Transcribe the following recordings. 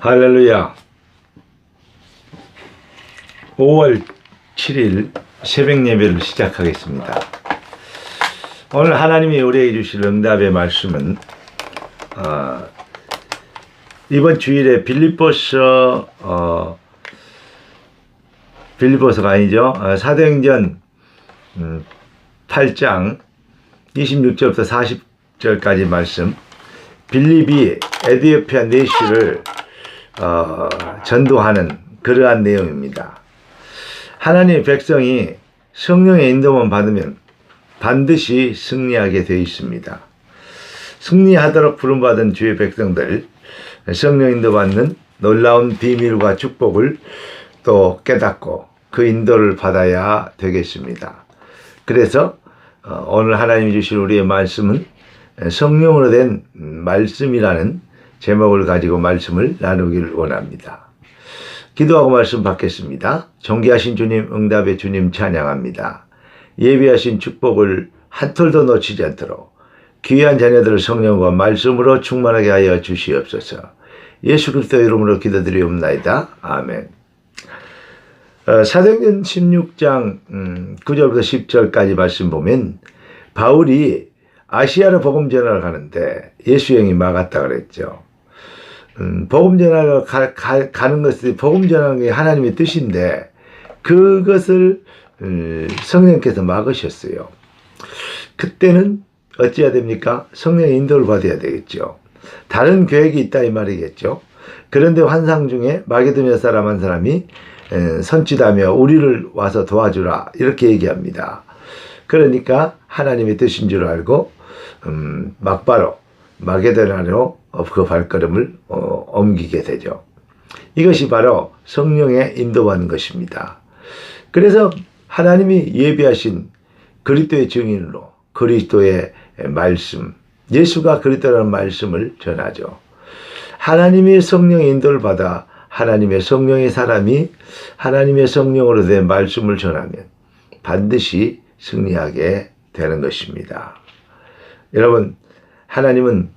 할렐루야. 5월 7일 새벽 예배를 시작하겠습니다. 오늘 하나님이 우리에게 주실 응답의 말씀은 이번 주일에 빌립보서가 아니죠. 사도행전 8장 26절부터 40절까지 말씀, 빌립이 에티오피아 내시를 전도하는 그러한 내용입니다. 하나님의 백성이 성령의 인도만 받으면 반드시 승리하게 되어 있습니다. 승리하도록 부름받은 주의 백성들, 성령 인도받는 놀라운 비밀과 축복을 또 깨닫고 그 인도를 받아야 되겠습니다. 그래서 오늘 하나님이 주실 우리의 말씀은 성령으로 된 말씀이라는 제목을 가지고 말씀을 나누기를 원합니다. 기도하고 말씀 받겠습니다. 존귀하신 주님, 응답의 주님 찬양합니다. 예비하신 축복을 한 톨도 놓치지 않도록 귀한 자녀들을 성령과 말씀으로 충만하게 하여 주시옵소서. 예수 그리스도 이름으로 기도드리옵나이다. 아멘. 사도행전 16장 9절부터 10절까지 말씀 보면 바울이 아시아로 복음 전하러 가는데 예수 형이 막았다 그랬죠. 복음 전하러 가는 것이 복음 전하는 게 하나님의 뜻인데 그것을 성령께서 막으셨어요. 그때는 어찌해야 됩니까? 성령의 인도를 받아야 되겠죠. 다른 계획이 있다 이 말이겠죠. 그런데 환상 중에 마게도냐 사람 한 사람이 선지자며 우리를 와서 도와주라 이렇게 얘기합니다. 그러니까 하나님의 뜻인 줄 알고 막바로 마게도냐로 그 발걸음을 옮기게 되죠. 이것이 바로 성령의 인도받는 것입니다. 그래서 하나님이 예비하신 그리스도의 증인으로 그리스도의 말씀, 예수가 그리스도라는 말씀을 전하죠. 하나님의 성령의 인도를 받아 하나님의 성령의 사람이 하나님의 성령으로 된 말씀을 전하면 반드시 승리하게 되는 것입니다. 여러분, 하나님은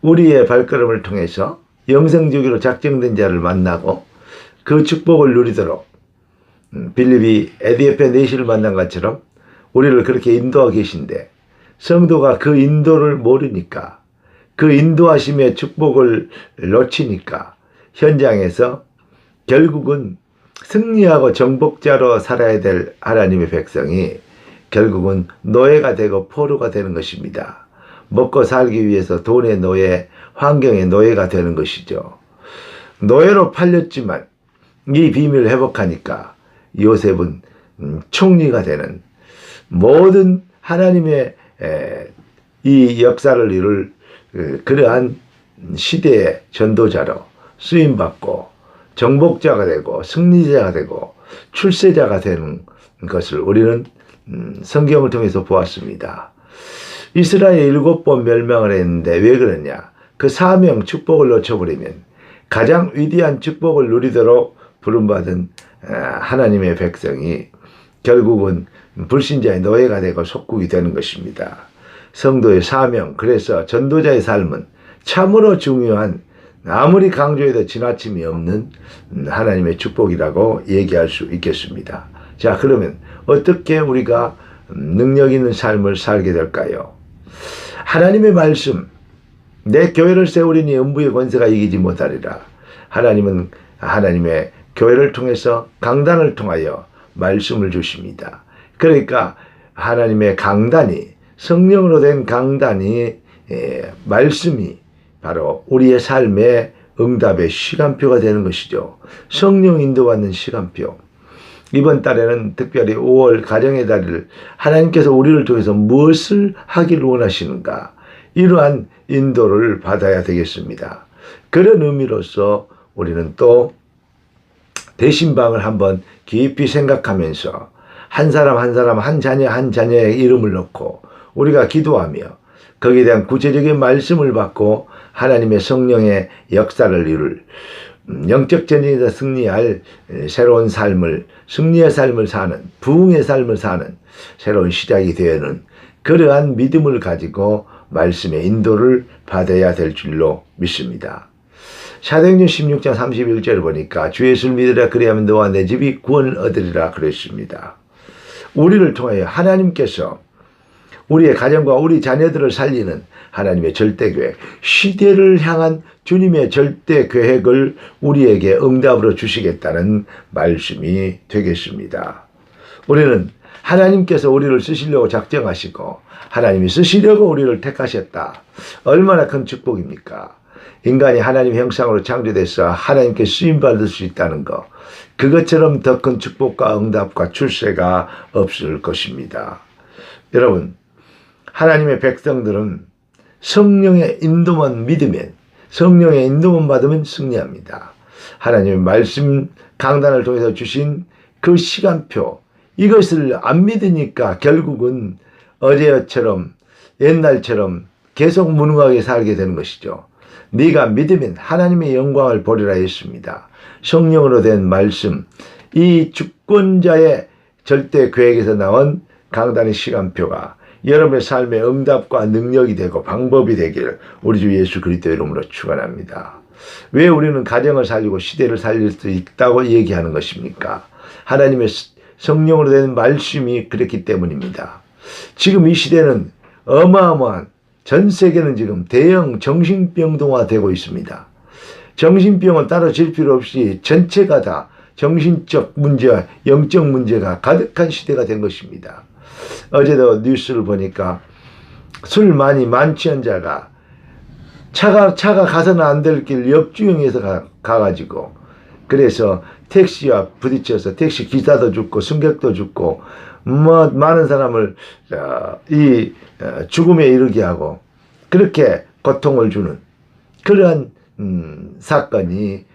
우리의 발걸음을 통해서 영생주기로 작정된 자를 만나고 그 축복을 누리도록 빌립이 에티오피아 내시를 만난 것처럼 우리를 그렇게 인도하고 계신데 성도가 그 인도를 모르니까 그 인도하심의 축복을 놓치니까 현장에서 결국은 승리하고 정복자로 살아야 될 하나님의 백성이 결국은 노예가 되고 포로가 되는 것입니다. 먹고 살기 위해서 돈의 노예, 환경의 노예가 되는 것이죠. 노예로 팔렸지만 이 비밀을 회복하니까 요셉은 총리가 되는 모든 하나님의 이 역사를 이룰 그러한 시대의 전도자로 쓰임받고 정복자가 되고 승리자가 되고 출세자가 되는 것을 우리는 성경을 통해서 보았습니다. 이스라엘 7번 멸망을 했는데 왜 그러냐? 그 사명 축복을 놓쳐버리면 가장 위대한 축복을 누리도록 부름받은 하나님의 백성이 결국은 불신자의 노예가 되고 속국이 되는 것입니다. 성도의 사명, 그래서 전도자의 삶은 참으로 중요한, 아무리 강조해도 지나침이 없는 하나님의 축복이라고 얘기할 수 있겠습니다. 자, 그러면 어떻게 우리가 능력 있는 삶을 살게 될까요? 하나님의 말씀, 내 교회를 세우리니 음부의 권세가 이기지 못하리라. 하나님은 하나님의 교회를 통해서 강단을 통하여 말씀을 주십니다. 그러니까 하나님의 강단이, 성령으로 된 강단이, 말씀이 바로 우리의 삶의 응답의 시간표가 되는 것이죠. 성령 인도받는 시간표. 이번 달에는 특별히 5월 가정의 달을 하나님께서 우리를 통해서 무엇을 하기를 원하시는가, 이러한 인도를 받아야 되겠습니다. 그런 의미로서 우리는 또 대신방을 한번 깊이 생각하면서 한 사람 한 사람, 한 자녀 한 자녀의 이름을 넣고 우리가 기도하며 거기에 대한 구체적인 말씀을 받고 하나님의 성령의 역사를 이룰 영적 전쟁에서 승리할 새로운 삶을, 승리의 삶을 사는, 부흥의 삶을 사는 새로운 시작이 되는 그러한 믿음을 가지고 말씀의 인도를 받아야 될 줄로 믿습니다. 사도행전 16장 31절을 보니까 주 예수를 믿으라 그리하면 너와 내 집이 구원을 얻으리라 그랬습니다. 우리를 통하여 하나님께서 우리의 가정과 우리 자녀들을 살리는 하나님의 절대계획, 시대를 향한 주님의 절대계획을 우리에게 응답으로 주시겠다는 말씀이 되겠습니다. 우리는 하나님께서 우리를 쓰시려고 작정하시고 하나님이 쓰시려고 우리를 택하셨다. 얼마나 큰 축복입니까? 인간이 하나님의 형상으로 창조돼서 하나님께 쓰임받을 수 있다는 것, 그것처럼 더 큰 축복과 응답과 출세가 없을 것입니다. 여러분, 하나님의 백성들은 성령의 인도만 믿으면, 성령의 인도만 받으면 승리합니다. 하나님의 말씀 강단을 통해서 주신 그 시간표, 이것을 안 믿으니까 결국은 어제처럼 옛날처럼 계속 무능하게 살게 되는 것이죠. 네가 믿으면 하나님의 영광을 보리라 했습니다. 성령으로 된 말씀, 이 주권자의 절대 계획에서 나온 강단의 시간표가 여러분의 삶의 응답과 능력이 되고 방법이 되기를 우리 주 예수 그리스도 이름으로 축원합니다. 왜 우리는 가정을 살리고 시대를 살릴 수 있다고 얘기하는 것입니까? 하나님의 성령으로 된 말씀이 그랬기 때문입니다. 지금 이 시대는 어마어마한, 전 세계는 지금 대형 정신병동화 되고 있습니다. 정신병은 따로 질 필요 없이 전체가 다 정신적 문제와 영적 문제가 가득한 시대가 된 것입니다. 어제도 뉴스를 보니까 술 많이 만취한 자가 차가 가서는 안 될 길 역주행해서 가가지고 그래서 택시와 부딪혀서 택시 기사도 죽고 승객도 죽고 많은 사람을 이 죽음에 이르게 하고 그렇게 고통을 주는 그러한 사건이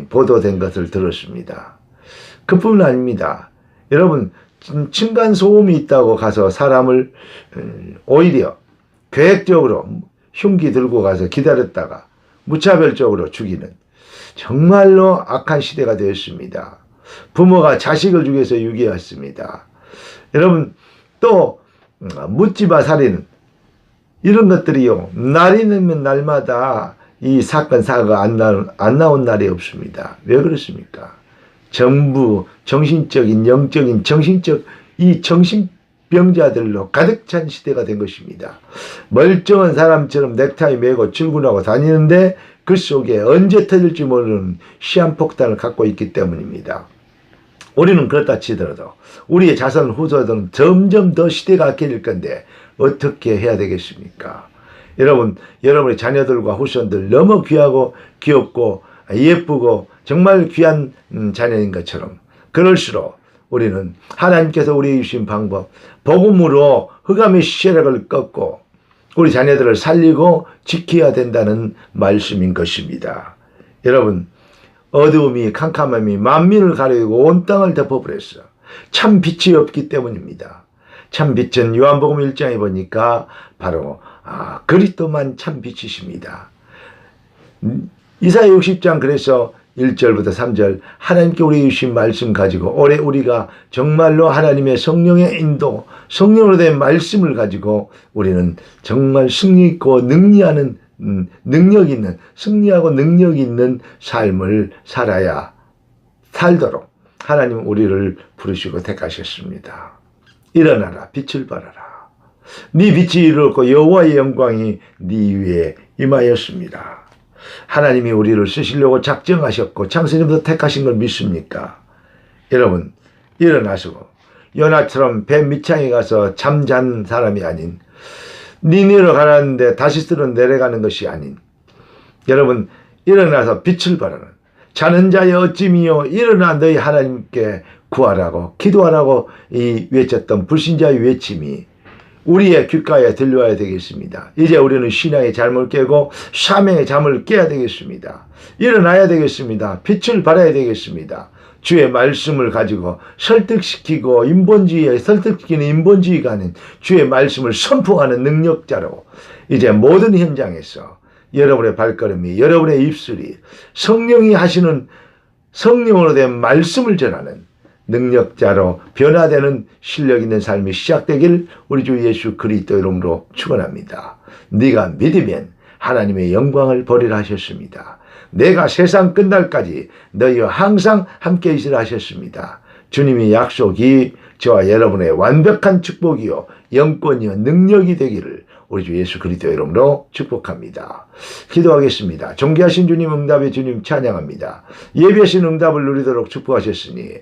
보도된 것을 들었습니다. 그뿐 아닙니다. 여러분, 층간소음이 있다고 가서 사람을 오히려 계획적으로 흉기 들고 가서 기다렸다가 무차별적으로 죽이는 정말로 악한 시대가 되었습니다. 부모가 자식을 죽여서 유기했습니다. 여러분, 또 묻지마 살인, 이런 것들이요, 날이 되면 날마다 이 사건 사고가 안 나온 날이 없습니다. 왜 그렇습니까? 전부 정신적인, 영적인, 정신적 이 정신병자들로 가득 찬 시대가 된 것입니다. 멀쩡한 사람처럼 넥타이 매고 출근하고 다니는데 그 속에 언제 터질지 모르는 시한폭탄을 갖고 있기 때문입니다. 우리는 그렇다 치더라도 우리의 자손 후손들은 점점 더 시대가 악해질 건데 어떻게 해야 되겠습니까? 여러분, 여러분의 자녀들과 후손들 너무 귀하고 귀엽고 예쁘고 정말 귀한 자녀인 것처럼 그럴수록 우리는 하나님께서 우리에게 주신 방법, 복음으로 흑암의 세력을 꺾고 우리 자녀들을 살리고 지켜야 된다는 말씀인 것입니다. 여러분, 어두움이 캄캄함이 만민을 가리고 온 땅을 덮어버렸어. 참 빛이 없기 때문입니다. 참 빛은 요한복음 1장에 보니까 바로 그리스도만 참 빛이십니다. 이사야 60장 그래서 1절부터 3절 하나님께 우리에게 주신 말씀 가지고 올해 우리가 정말로 하나님의 성령의 인도, 성령으로 된 말씀을 가지고 우리는 정말 승리 있고 능리하는 능력 있는, 승리하고 능력 있는 삶을 살도록 하나님은 우리를 부르시고 택하셨습니다. 일어나라, 빛을 발하라. 네 빛이 이르렀고 여호와의 영광이 네 위에 임하였습니다. 하나님이 우리를 쓰시려고 작정하셨고 창세전부터 택하신 걸 믿습니까? 여러분, 일어나시고 요나처럼 배 밑창에 가서 잠잔 사람이 아닌, 니네로 가라는데 다시스로 내려가는 것이 아닌, 여러분 일어나서 빛을 발하는, 자는 자여 어찌미요 일어나 너희 하나님께 구하라고 기도하라고 이 외쳤던 불신자의 외침이 우리의 귓가에 들려와야 되겠습니다. 이제 우리는 신앙의 잠을 깨고 사명의 잠을 깨야 되겠습니다. 일어나야 되겠습니다. 빛을 발해야 되겠습니다. 주의 말씀을 가지고 설득시키고 인본주의에 설득시키는 인본주의가 아닌 주의 말씀을 선포하는 능력자로 이제 모든 현장에서 여러분의 발걸음이, 여러분의 입술이 성령이 하시는 성령으로 된 말씀을 전하는 능력자로 변화되는 실력 있는 삶이 시작되길 우리 주 예수 그리스도 이름으로 축원합니다. 네가 믿으면 하나님의 영광을 보리라 하셨습니다. 내가 세상 끝날까지 너희와 항상 함께 있으라 하셨습니다. 주님의 약속이 저와 여러분의 완벽한 축복이요 영권이요 능력이 되기를 우리 주 예수 그리스도의 이름으로 축복합니다. 기도하겠습니다. 존귀하신 주님, 응답의 주님 찬양합니다. 예비하신 응답을 누리도록 축복하셨으니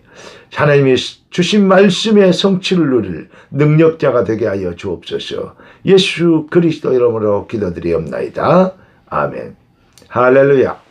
하나님이 주신 말씀의 성취를 누릴 능력자가 되게 하여 주옵소서. 예수 그리스도 이름으로 기도드리옵나이다. 아멘. 할렐루야.